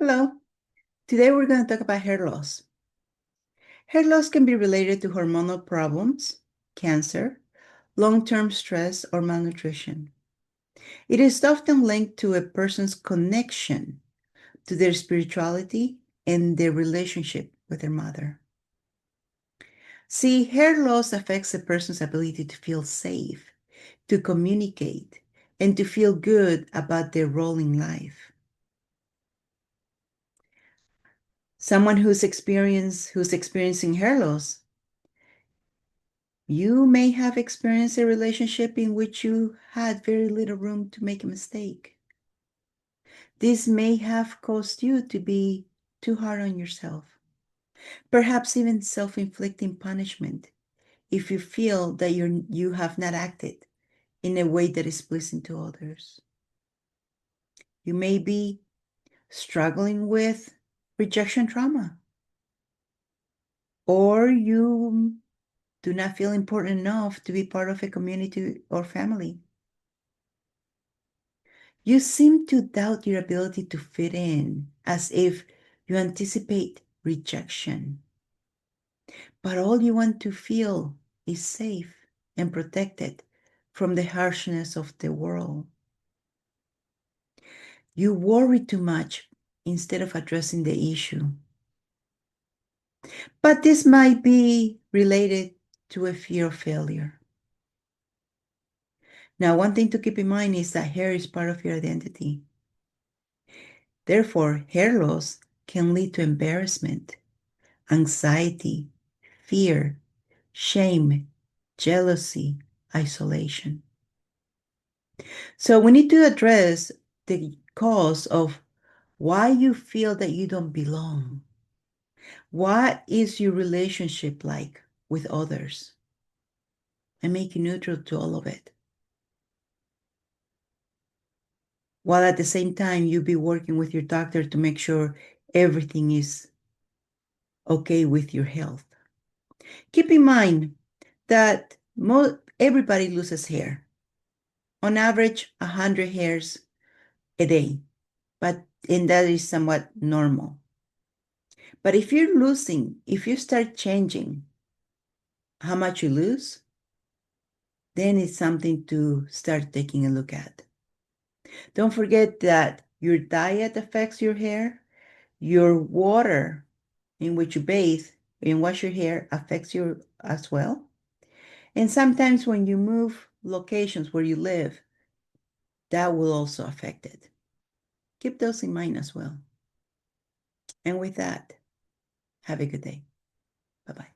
Hello. Today we're going to talk about hair loss. Hair loss can be related to hormonal problems, cancer, long-term stress, or malnutrition. It is often linked to a person's connection to their spirituality and their relationship with their mother. See, hair loss affects a person's ability to feel safe, to communicate, and to feel good about their role in life. Someone who's experiencing hair loss, you may have experienced a relationship in which you had very little room to make a mistake. This may have caused you to be too hard on yourself, perhaps even self-inflicting punishment if you feel that you have not acted in a way that is pleasing to others. You may be struggling with rejection trauma, or you do not feel important enough to be part of a community or family. You seem to doubt your ability to fit in, as if you anticipate rejection. But all you want to feel is safe and protected from the harshness of the world. You worry too much instead of addressing the issue. But this might be related to a fear of failure. Now, one thing to keep in mind is that hair is part of your identity. Therefore, hair loss can lead to embarrassment, anxiety, fear, shame, jealousy, isolation. So we need to address the cause of why you feel that you don't belong. What is your relationship like with others? And make you neutral to all of it. While at the same time, you'll be working with your doctor to make sure everything is okay with your health. Keep in mind that everybody loses hair. On average, 100 hairs a day, and that is somewhat normal. But if you start changing how much you lose, then it's something to start taking a look at. Don't forget that your diet affects your hair, your water in which you bathe and wash your hair affects you as well. And sometimes when you move locations where you live, that will also affect it. Keep those in mind as well. And with that, have a good day. Bye-bye.